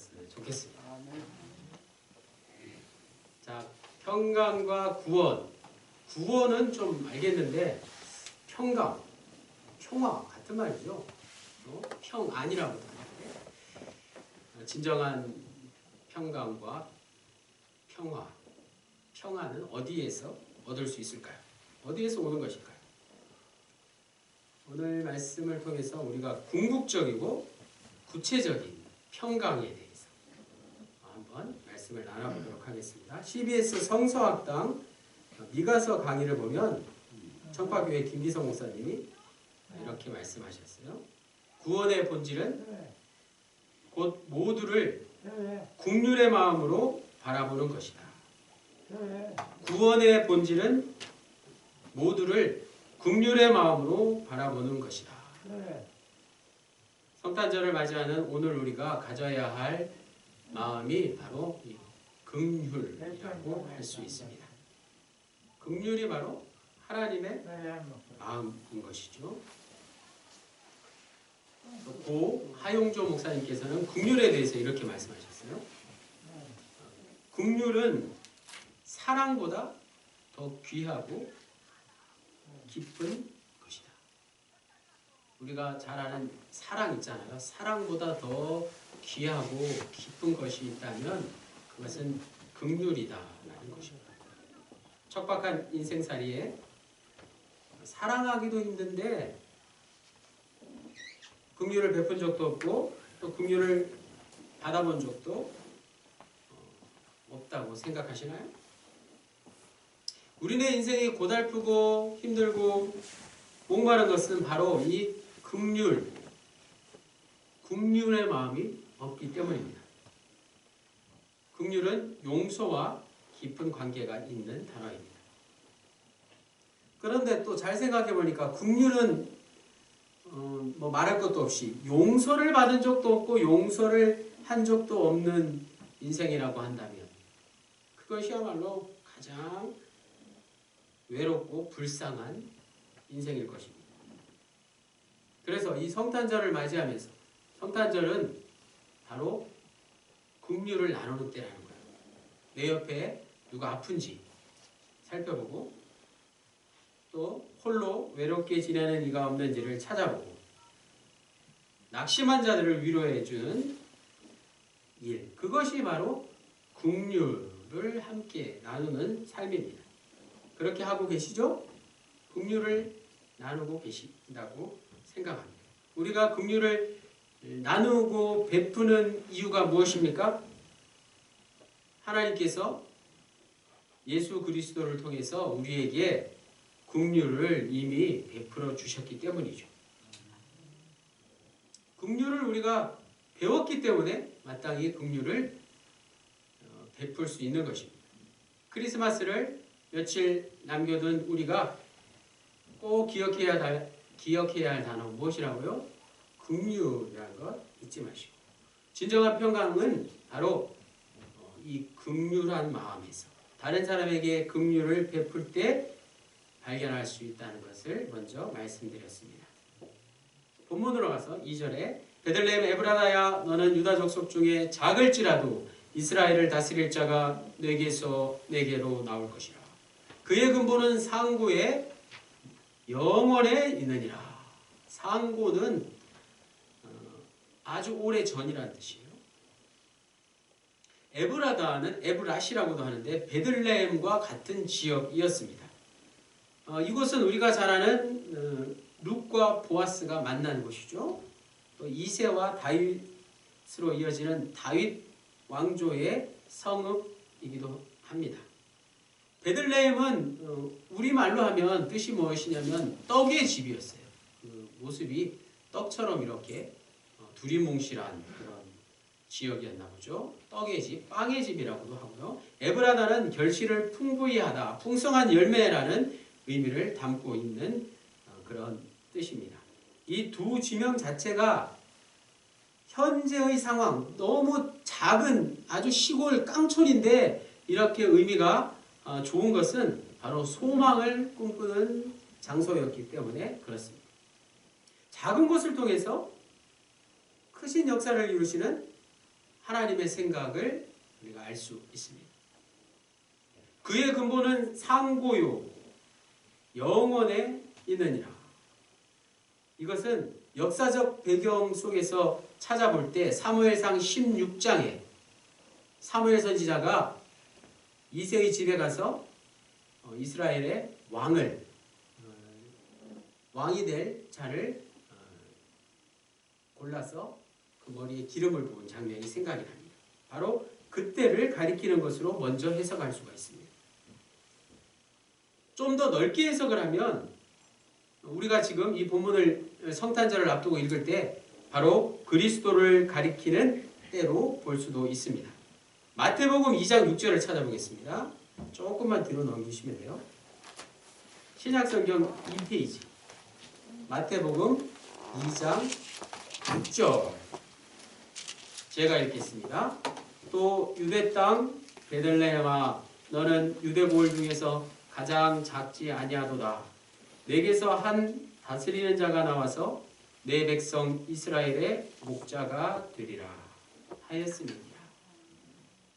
되었으면 좋겠습니다. 자, 평강과 구원. 구원은 좀 알겠는데 평강, 평화 같은 말이죠. 평안이라고도 하는데 진정한 평강과 평화, 평안은 어디에서 얻을 수 있을까요? 어디에서 오는 것일까요? 오늘 말씀을 통해서 우리가 궁극적이고 구체적인 평강에 대해서 한번 말씀을 나눠보도록 하겠습니다. CBS 성서학당 미가서 강의를 보면 청파교회 김기성 목사님이 이렇게 말씀하셨어요. 구원의 본질은 곧 모두를 국률의 마음으로 바라보는 것이다. 구원의 본질은 모두를 국률의 마음으로 바라보는 것이다. 성탄절을 맞이하는 오늘 우리가 가져야 할 마음이 바로 이 긍휼이라고 할 수 있습니다. 긍휼이 바로 하나님의 마음인 것이죠. 고 하용조 목사님께서는 긍휼에 대해서 이렇게 말씀하셨어요. 긍휼은 사랑보다 더 귀하고 깊은 것이다. 우리가 잘 아는 사랑 있잖아요. 사랑보다 더 귀하고 깊은 것이 있다면 그것은 긍휼이다라는 것입니다. 척박한 인생살이에 사랑하기도 힘든데 긍휼을 베푼 적도 없고 또 긍휼을 받아본 적도 없다고 생각하시나요? 우리네 인생이 고달프고 힘들고 목마른 것은 바로 이 긍휼의 마음이 없기 때문입니다. 긍휼은 용서와 깊은 관계가 있는 단어입니다. 그런데 또 잘 생각해 보니까 긍휼은 뭐 말할 것도 없이 용서를 받은 적도 없고 용서를 한 적도 없는 인생이라고 한다면 그것이야말로 가장 외롭고 불쌍한 인생일 것입니다. 그래서 이 성탄절을 맞이하면서 성탄절은 바로 긍휼을 나누는 때라는 거예요. 내 옆에 누가 아픈지 살펴보고 또 홀로 외롭게 지내는 이가 없는지를 찾아보고 낙심한 자들을 위로해주는 일, 그것이 바로 긍휼을 함께 나누는 삶입니다. 그렇게 하고 계시죠? 긍휼을 나누고 계신다고 생각합니다. 우리가 긍휼을 나누고 베푸는 이유가 무엇입니까? 하나님께서 예수 그리스도를 통해서 우리에게 긍휼을 이미 베풀어 주셨기 때문이죠. 긍휼을 우리가 배웠기 때문에 마땅히 긍휼을 베풀 수 있는 것입니다. 크리스마스를 며칠 남겨둔 우리가 꼭 기억해야 할 단어 무엇이라고요? 긍휼이라는 것 잊지 마시고 진정한 평강은 바로 이 긍휼한 마음에서 다른 사람에게 긍휼을 베풀 때 발견할 수 있다는 것을 먼저 말씀드렸습니다. 본문으로 가서 2절에 베들레헴 에브라다야 너는 유다 족속 중에 작을지라도 이스라엘을 다스릴 자가 내게로 나올 것이라. 그의 근본은 상고의 영원에 있느니라. 상고는 아주 오래 전이라는 뜻이에요. 에브라다는 에브라시라고도 하는데 베들레헴과 같은 지역이었습니다. 이곳은 우리가 잘 아는 룻과 보아스가 만난 곳이죠. 또 이새와 다윗으로 이어지는 다윗 왕조의 성읍이기도 합니다. 베들레헴은 우리말로 하면 뜻이 무엇이냐면 떡의 집이었어요. 그 모습이 떡처럼 이렇게 두리뭉실한 그런 지역이었나 보죠. 떡의 집, 빵의 집이라고도 하고요. 에브라다는 결실을 풍부히 하다, 풍성한 열매라는 의미를 담고 있는 그런 뜻입니다. 이 두 지명 자체가 현재의 상황, 너무 작은 아주 시골 깡촌인데 이렇게 의미가 좋은 것은 바로 소망을 꿈꾸는 장소였기 때문에 그렇습니다. 작은 곳을 통해서 크신 역사를 이루시는 하나님의 생각을 우리가 알 수 있습니다. 그의 근본은 상고요 영원에 있느니라. 이것은 역사적 배경 속에서 찾아볼 때 사무엘상 16장에 사무엘 선지자가 이새의 집에 가서 이스라엘의 왕이 될 자를 골라서 그 머리에 기름을 부은 장면이 생각이 납니다. 바로 그때를 가리키는 것으로 먼저 해석할 수가 있습니다. 좀 더 넓게 해석을 하면 우리가 지금 이 본문을 성탄절을 앞두고 읽을 때 바로 그리스도를 가리키는 때로 볼 수도 있습니다. 마태복음 2장 6절을 찾아보겠습니다. 조금만 뒤로 넘기시면 돼요. 신약성경 2페이지 마태복음 2장 6절 제가 읽겠습니다. 또 유대 땅 베들레헴아 너는 유대 고을 중에서 가장 작지 아니하도다. 내게서 한 다스리는 자가 나와서 내 백성 이스라엘의 목자가 되리라 하였습니다.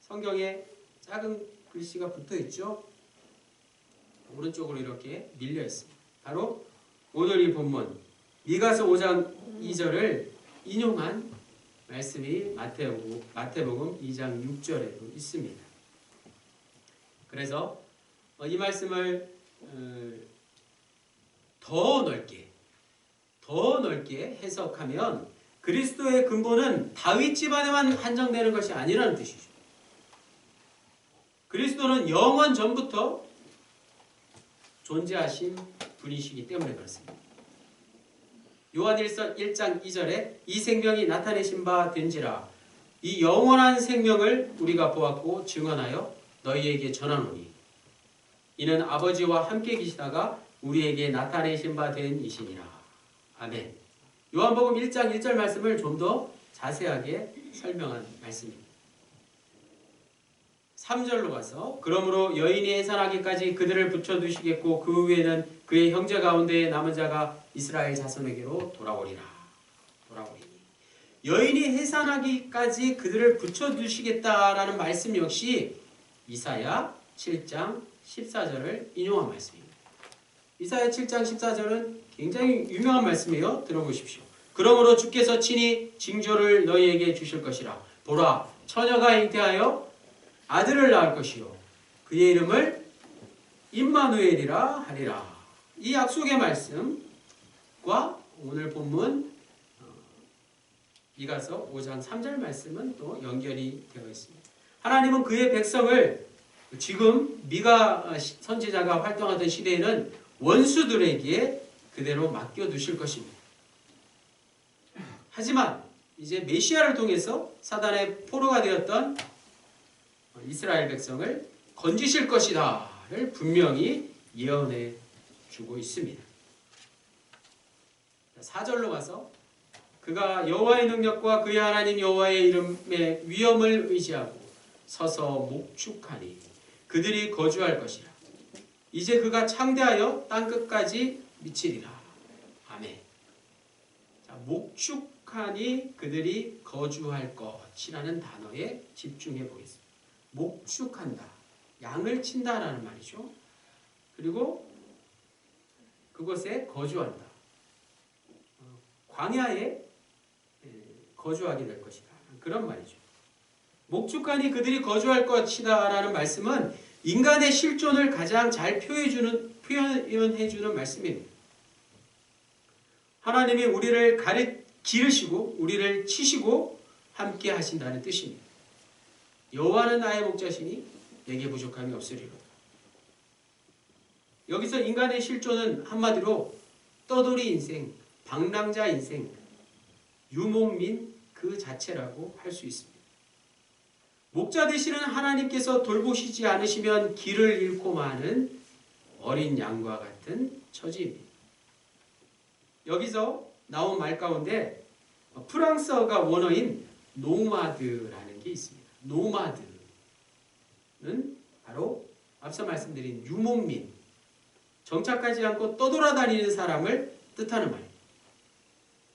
성경에 작은 글씨가 붙어 있죠. 오른쪽으로 이렇게 밀려 있습니다. 바로 오늘 이 본문 미가서 5장 2절을 인용한 말씀이 마태복음 2장 6절에도 있습니다. 그래서 이 말씀을 더 넓게 해석하면 그리스도의 근본은 다윗 집안에만 한정되는 것이 아니라는 뜻이죠. 그리스도는 영원 전부터 존재하신 분이시기 때문에 그렇습니다. 요한일서 1장 2절에 이 생명이 나타내신 바 된지라 이 영원한 생명을 우리가 보았고 증언하여 너희에게 전하노니 이는 아버지와 함께 계시다가 우리에게 나타내신 바 된 이시니라. 아멘. 요한복음 1장 1절 말씀을 좀 더 자세하게 설명한 말씀입니다. 3절로 가서 그러므로 여인이 해산하기까지 그들을 붙여두시겠고 그 후에는 그의 형제 가운데 남은 자가 이스라엘 자손에게로 돌아오리니 여인이 해산하기까지 그들을 붙여두시겠다라는 말씀 역시 이사야 7장 14절을 인용한 말씀입니다. 이사야 7장 14절은 굉장히 유명한 말씀이에요. 들어보십시오. 그러므로 주께서 친히 징조를 너희에게 주실 것이라. 보라, 처녀가 잉태하여 아들을 낳을 것이요 그의 이름을 임마누엘이라 하리라. 이 약속의 말씀과 오늘 본문 미가서 5장 3절 말씀은 또 연결이 되어 있습니다. 하나님은 그의 백성을 지금 미가 선지자가 활동하던 시대에는 원수들에게 그대로 맡겨두실 것입니다. 하지만 이제 메시아를 통해서 사단의 포로가 되었던 이스라엘 백성을 건지실 것이다를 분명히 예언해 주고 있습니다. 4절로 가서 그가 여호와의 능력과 그의 하나님 여호와의 이름의 위엄을 의지하고 서서 목축하니 그들이 거주할 것이라. 이제 그가 창대하여 땅끝까지 미치리라. 아멘. 자, 목축하니 그들이 거주할 것이라는 단어에 집중해 보겠습니다. 목축한다. 양을 친다라는 말이죠. 그리고 그곳에 거주한다. 광야에 거주하게 될 것이다. 그런 말이죠. 목축하니 그들이 거주할 것이다 라는 말씀은 인간의 실존을 가장 잘 표현해주는 말씀입니다. 하나님이 우리를 기르시고 우리를 치시고 함께 하신다는 뜻입니다. 여호와는 나의 목자시니 내게 부족함이 없으리로다. 여기서 인간의 실존은 한마디로 떠돌이 인생, 방랑자 인생, 유목민 그 자체라고 할 수 있습니다. 목자 되시는 하나님께서 돌보시지 않으시면 길을 잃고 마는 어린 양과 같은 처지입니다. 여기서 나온 말 가운데 프랑스어가 원어인 노마드라는 게 있습니다. 노마드는 바로 앞서 말씀드린 유목민, 정착하지 않고 떠돌아다니는 사람을 뜻하는 말입니다.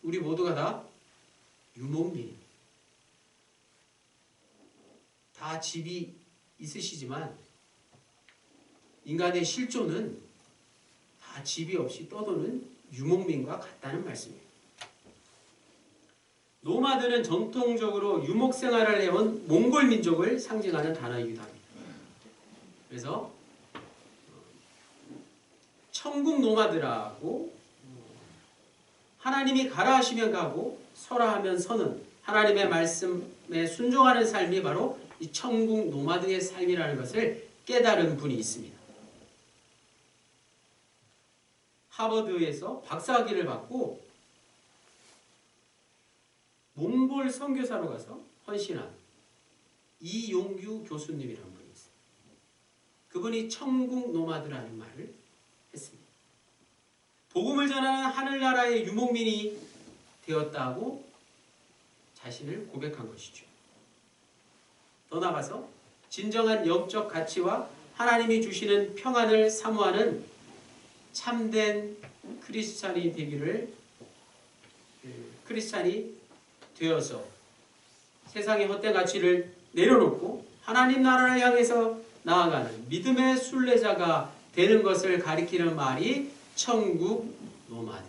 우리 모두가 다 유목민입니다. 다 집이 있으시지만 인간의 실존은 다 집이 없이 떠도는 유목민과 같다는 말씀이에요. 노마드는 전통적으로 유목 생활을 해온 몽골 민족을 상징하는 단어이기도 합니다. 그래서 천국 노마드라고 하나님이 가라 하시면 가고 서라 하면 서는 하나님의 말씀에 순종하는 삶이 바로 이 천국 노마드의 삶이라는 것을 깨달은 분이 있습니다. 하버드에서 박사학위를 받고 몽골 선교사로 가서 헌신한 이용규 교수님이라는 분이 있어요. 그분이 천국 노마드라는 말을 했습니다. 복음을 전하는 하늘나라의 유목민이 되었다고 자신을 고백한 것이죠. 더 나아가서 진정한 영적 가치와 하나님이 주시는 평안을 사모하는 참된 크리스찬이 되어서 세상의 헛된 가치를 내려놓고 하나님 나라를 향해서 나아가는 믿음의 순례자가 되는 것을 가리키는 말이 천국 노마드.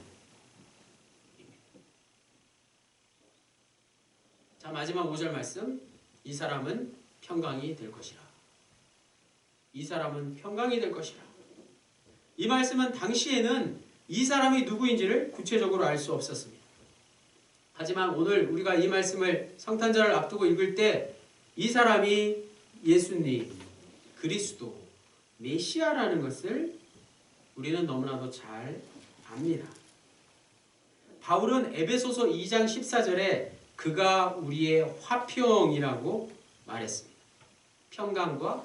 자, 마지막 5절 말씀. 이 사람은 평강이 될 것이라. 이 사람은 평강이 될 것이라. 이 말씀은 당시에는 이 사람이 누구인지를 구체적으로 알 수 없었습니다. 하지만 오늘 우리가 이 말씀을 성탄절을 앞두고 읽을 때 이 사람이 예수님, 그리스도, 메시아라는 것을 우리는 너무나도 잘 압니다. 바울은 에베소서 2장 14절에 그가 우리의 화평이라고 말했습니다. 평강과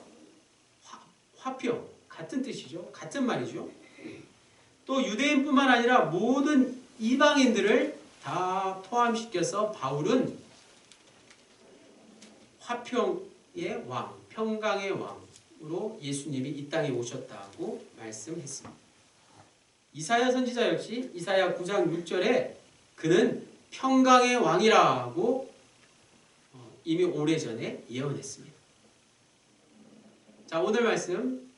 화평, 같은 뜻이죠. 같은 말이죠. 또 유대인뿐만 아니라 모든 이방인들을 다 포함시켜서 바울은 화평의 왕, 평강의 왕으로 예수님이 이 땅에 오셨다고 말씀했습니다. 이사야 선지자 역시 이사야 9장 6절에 그는 평강의 왕이라고 이미 오래전에 예언했습니다. 자, 오늘 말씀.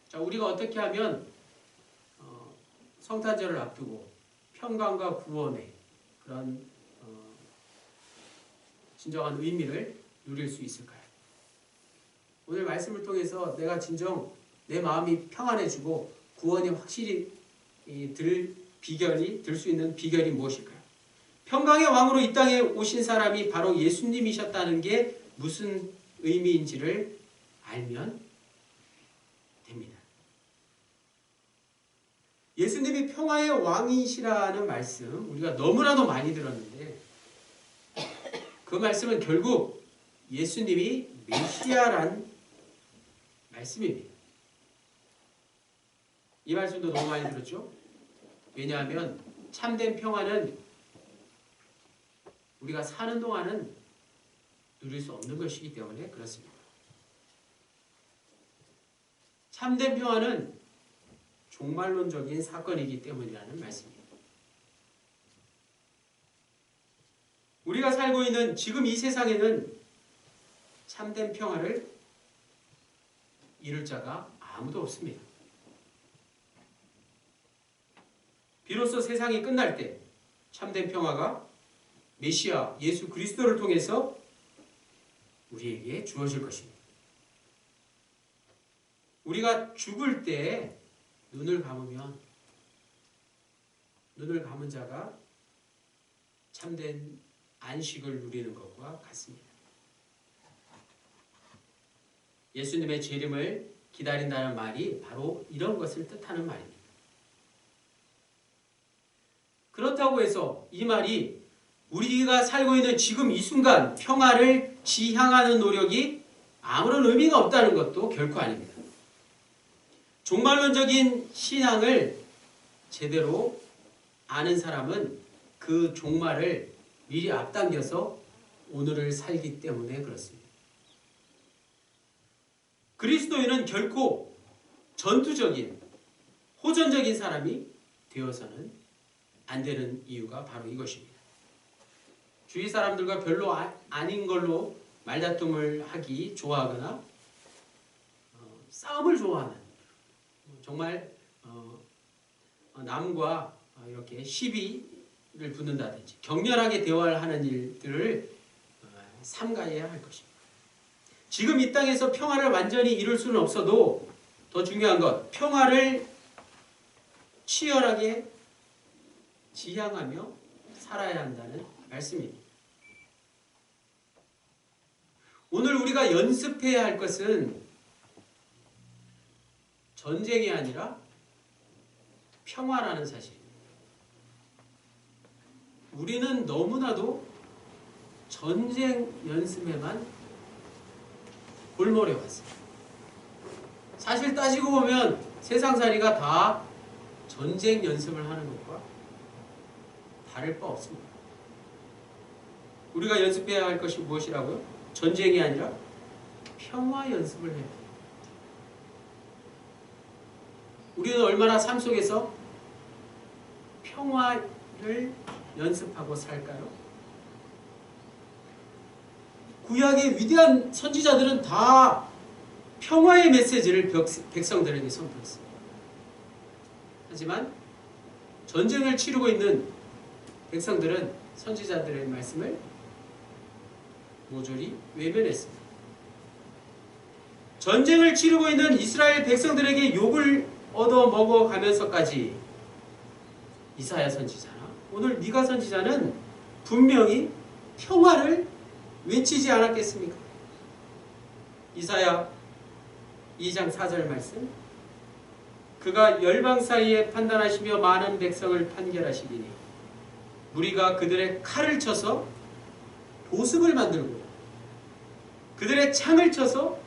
자, 우리가 어떻게 하면 성탄절을 앞두고 평강과 구원의 그런 진정한 의미를 누릴 수 있을까요? 오늘 말씀을 통해서 내가 진정 내 마음이 평안해지고 구원이 확실히 들 수 있는 비결이 무엇일까요? 평강의 왕으로 이 땅에 오신 사람이 바로 예수님이셨다는 게 무슨 의미인지를 알면 됩니다. 예수님이 평화의 왕이시라는 말씀 우리가 너무나도 많이 들었는데 그 말씀은 결국 예수님이 메시아란 말씀입니다. 이 말씀도 너무 많이 들었죠? 왜냐하면 참된 평화는 우리가 사는 동안은 누릴 수 없는 것이기 때문에 그렇습니다. 참된 평화는 종말론적인 사건이기 때문이라는 말씀입니다. 우리가 살고 있는 지금 이 세상에는 참된 평화를 이룰 자가 아무도 없습니다. 비로소 세상이 끝날 때 참된 평화가 메시아 예수 그리스도를 통해서 우리에게 주어질 것입니다. 우리가 죽을 때 눈을 감은 자가 참된 안식을 누리는 것과 같습니다. 예수님의 재림을 기다린다는 말이 바로 이런 것을 뜻하는 말입니다. 그렇다고 해서 이 말이 우리가 살고 있는 지금 이 순간 평화를 지향하는 노력이 아무런 의미가 없다는 것도 결코 아닙니다. 종말론적인 신앙을 제대로 아는 사람은 그 종말을 미리 앞당겨서 오늘을 살기 때문에 그렇습니다. 그리스도인은 결코 전투적인, 호전적인 사람이 되어서는 안 되는 이유가 바로 이것입니다. 주위 사람들과 별로 아닌 걸로 말다툼을 하기 좋아하거나 싸움을 좋아하는, 정말 남과 이렇게 시비를 붙는다든지 격렬하게 대화를 하는 일들을 삼가해야 할 것입니다. 지금 이 땅에서 평화를 완전히 이룰 수는 없어도 더 중요한 것, 평화를 치열하게 지향하며 살아야 한다는 말씀입니다. 오늘 우리가 연습해야 할 것은 전쟁이 아니라 평화라는 사실입니다. 우리는 너무나도 전쟁 연습에만 골몰해 왔습니다. 사실 따지고 보면 세상살이가 다 전쟁 연습을 하는 것과 다를 바 없습니다. 우리가 연습해야 할 것이 무엇이라고요? 전쟁이 아니라 평화 연습을 해야 합니다. 우리는 얼마나 삶 속에서 평화를 연습하고 살까요? 구약의 위대한 선지자들은 다 평화의 메시지를 백성들에게 선포했습니다. 하지만 전쟁을 치르고 있는 백성들은 선지자들의 말씀을 모조리 외면했습니다. 전쟁을 치르고 있는 이스라엘 백성들에게 욕을 얻어 먹어가면서까지 이사야 선지자나 오늘 미가 선지자는 분명히 평화를 외치지 않았겠습니까? 이사야 2장 4절 말씀, 그가 열방 사이에 판단하시며 많은 백성을 판결하시리니 무리가 그들의 칼을 쳐서 보습을 만들고 그들의 창을 쳐서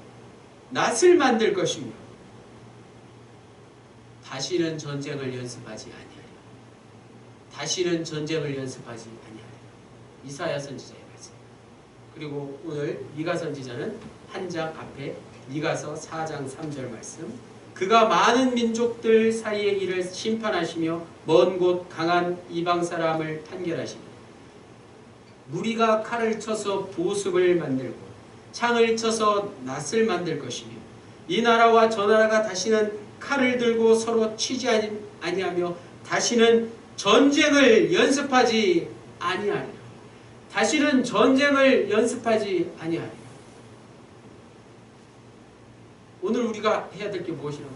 낫을 만들 것이며 다시는 전쟁을 연습하지 아니하리라. 다시는 전쟁을 연습하지 아니하리라. 이사야 선지자의 말씀. 그리고 오늘 미가 선지자는 한 장 앞에 미가서 4장 3절 말씀, 그가 많은 민족들 사이의 일을 심판하시며 먼 곳 강한 이방 사람을 판결하시니 무리가 칼을 쳐서 보습을 만들고 창을 쳐서 낫을 만들 것이며 이 나라와 저 나라가 다시는 칼을 들고 서로 치지 아니하며 다시는 전쟁을 연습하지 아니하리라. 다시는 전쟁을 연습하지 아니하리라. 오늘 우리가 해야 될 게 무엇이라고?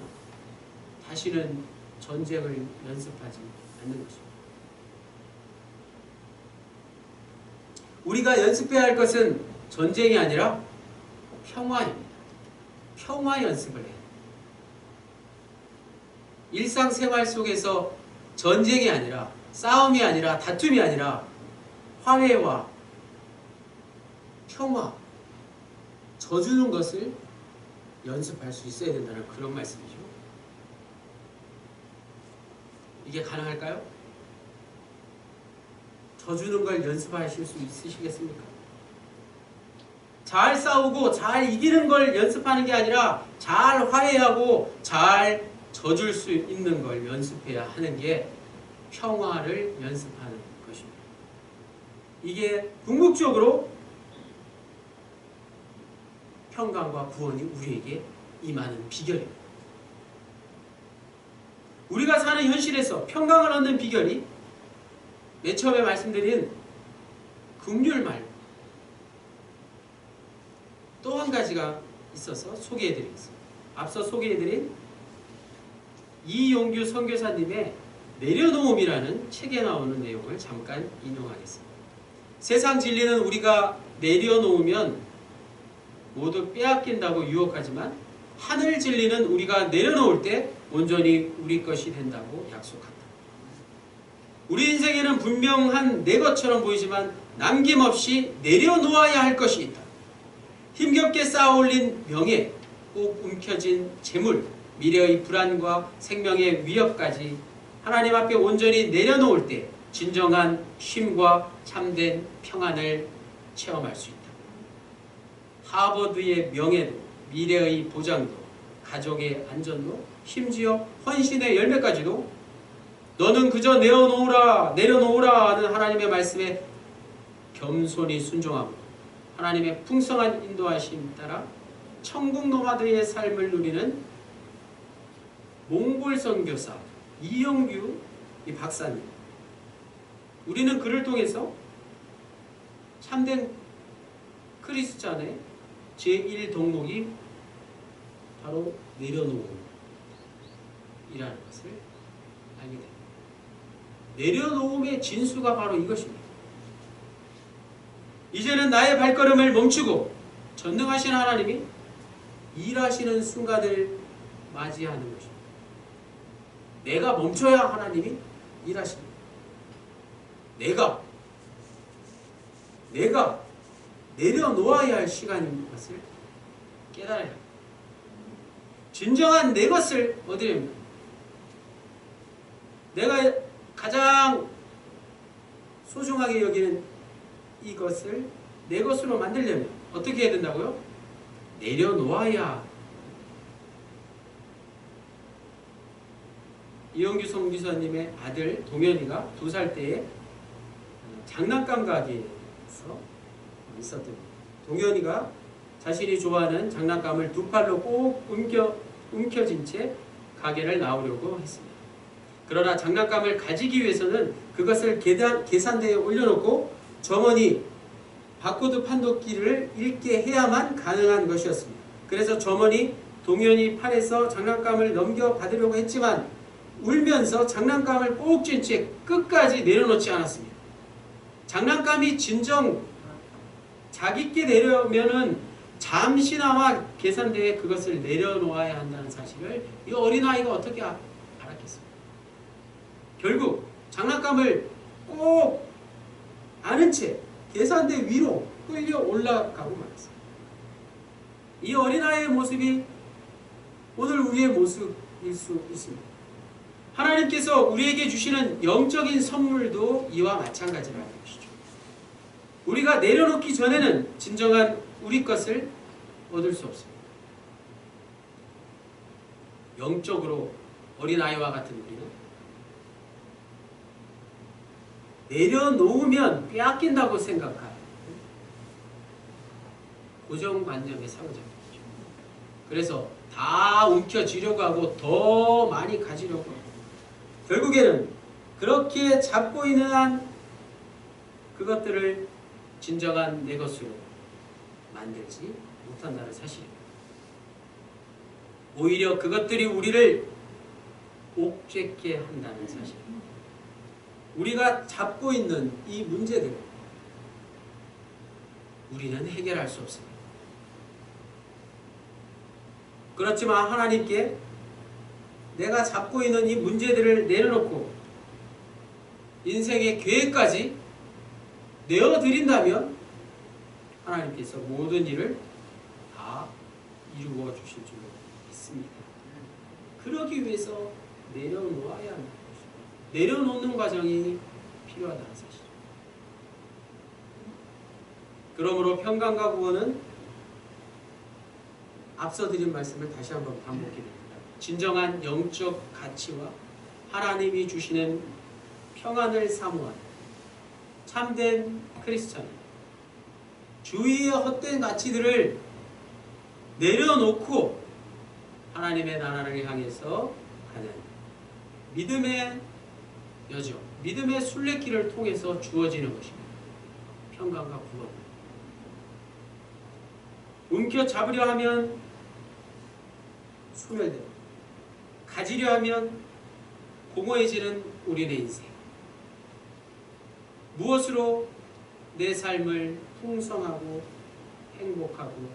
다시는 전쟁을 연습하지 않는 것입니다. 우리가 연습해야 할 것은 전쟁이 아니라 평화입니다. 평화 연습을 해야 합니다. 일상생활 속에서 전쟁이 아니라 싸움이 아니라 다툼이 아니라 화해와 평화, 져주는 것을 연습할 수 있어야 된다는 그런 말씀이죠. 이게 가능할까요? 져주는 걸 연습하실 수 있으시겠습니까? 잘 싸우고 잘 이기는 걸 연습하는 게 아니라 잘 화해하고 잘 져줄 수 있는 걸 연습해야 하는 게 평화를 연습하는 것입니다. 이게 궁극적으로 평강과 구원이 우리에게 임하는 비결입니다. 우리가 사는 현실에서 평강을 얻는 비결이 맨 처음에 말씀드린 긍휼 말고 또 한 가지가 있어서 소개해드리겠습니다. 앞서 소개해드린 이용규 선교사님의 내려놓음이라는 책에 나오는 내용을 잠깐 인용하겠습니다. 세상 진리는 우리가 내려놓으면 모두 빼앗긴다고 유혹하지만 하늘 진리는 우리가 내려놓을 때 온전히 우리 것이 된다고 약속한다. 우리 인생에는 분명한 내 것처럼 보이지만 남김없이 내려놓아야 할 것이 있다. 힘겹게 쌓아올린 명예, 꼭 움켜진 재물, 미래의 불안과 생명의 위협까지 하나님 앞에 온전히 내려놓을 때 진정한 쉼과 참된 평안을 체험할 수 있다. 하버드의 명예도, 미래의 보장도, 가족의 안전도, 심지어 헌신의 열매까지도 너는 그저 내려놓으라 하는 하나님의 말씀에 겸손히 순종하고 하나님의 풍성한 인도하심 따라 천국 노마드의 삶을 누리는 몽골 선교사 이영규 이 박사님. 우리는 그를 통해서 참된 크리스찬의 제1덕목이 바로 내려놓음이라는 것을 알게 됩니다. 내려놓음의 진수가 바로 이것입니다. 이제는 나의 발걸음을 멈추고 전능하신 하나님이 일하시는 순간을 맞이하는 것입니다. 내가 멈춰야 하나님이 일하십니다. 내가 내려놓아야 할 시간인 것을 깨달아야 합니다. 진정한 내 것을 얻으려면 내가 가장 소중하게 여기는 이것을 내 것으로 만들려면 어떻게 해야 된다고요? 내려놓아야. 이영규 선교사님의 아들 동현이가 2살 때에 장난감 가게에서 있었던 겁니다. 동현이가 자신이 좋아하는 장난감을 2팔로 꼭 움켜쥔 채 가게를 나오려고 했습니다. 그러나 장난감을 가지기 위해서는 그것을 계산대에 올려놓고 점원이 바코드 판독기를 읽게 해야만 가능한 것이었습니다. 그래서 점원이 동현이 팔에서 장난감을 넘겨받으려고 했지만 울면서 장난감을 꼭 쥔 채 끝까지 내려놓지 않았습니다. 장난감이 진정 자기께 내려오면은 잠시나마 계산대에 그것을 내려놓아야 한다는 사실을 이 어린아이가 어떻게 알았겠습니까? 결국 장난감을 꼭 아는 채 계산대 위로 끌려 올라가고 말았습니다. 이 어린아이의 모습이 오늘 우리의 모습일 수 있습니다. 하나님께서 우리에게 주시는 영적인 선물도 이와 마찬가지라는 것이죠. 우리가 내려놓기 전에는 진정한 우리 것을 얻을 수 없습니다. 영적으로 어린아이와 같은 우리는 내려놓으면 빼앗긴다고 생각하는 고정관념의 사로잡히죠. 그래서 다 움켜쥐려고 하고 더 많이 가지려고 하고 결국에는 그렇게 잡고 있는 한 그것들을 진정한 내 것으로 만들지 못한다는 사실입니다. 오히려 그것들이 우리를 옥죄게 한다는 사실입니다. 우리가 잡고 있는 이 문제들을 우리는 해결할 수 없습니다. 그렇지만 하나님께 내가 잡고 있는 이 문제들을 내려놓고 인생의 계획까지 내어드린다면 하나님께서 모든 일을 다 이루어 주실 줄 믿습니다. 그러기 위해서 내려놓아야 합니다. 내려놓는 과정이 필요하다는 사실입니다. 그러므로 평강과 구원은 앞서 드린 말씀을 다시 한번 반복해 드립니다. 진정한 영적 가치와 하나님이 주시는 평안을 사모하는 참된 크리스찬, 주위의 헛된 가치들을 내려놓고 하나님의 나라를 향해서 가는 믿음의 여정, 믿음의 순례길을 통해서 주어지는 것입니다. 평강과 구원. 움켜잡으려 하면 소멸되고 가지려 하면 공허해지는 우리의 인생. 무엇으로 내 삶을 풍성하고 행복하고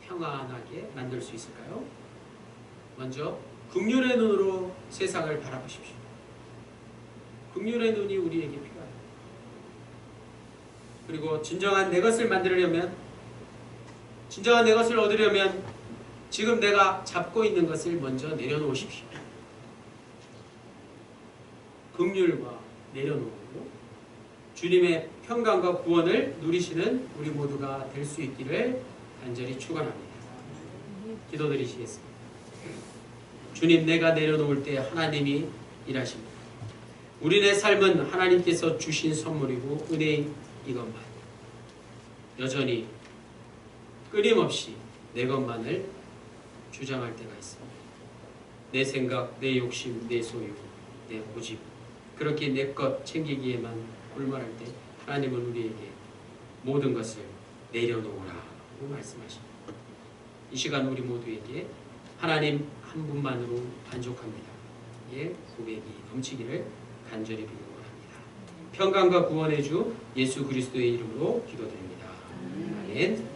평안하게 만들 수 있을까요? 먼저 긍휼의 눈으로 세상을 바라보십시오. 긍휼의 눈이 우리에게 필요합니다. 그리고 진정한 내 것을 만들려면, 진정한 내 것을 얻으려면 지금 내가 잡고 있는 것을 먼저 내려놓으십시오. 긍휼과 내려놓고 주님의 평강과 구원을 누리시는 우리 모두가 될 수 있기를 간절히 축원합니다. 기도드리시겠습니다. 주님, 내가 내려놓을 때 하나님이 일하십니다. 우리의 삶은 하나님께서 주신 선물이고 은혜인 이것만. 여전히 끊임없이 내 것만을 주장할 때가 있습니다. 내 생각, 내 욕심, 내 소유, 내 고집, 그렇게 내 것 챙기기에만 굴말할 때 하나님은 우리에게 모든 것을 내려놓으라고 말씀하십니다. 이 시간 우리 모두에게 하나님 한 분만으로 만족합니다. 예, 고백이 넘치기를 간절히 빌고 원합니다. 평강과 구원의 주 예수 그리스도의 이름으로 기도드립니다. 아멘.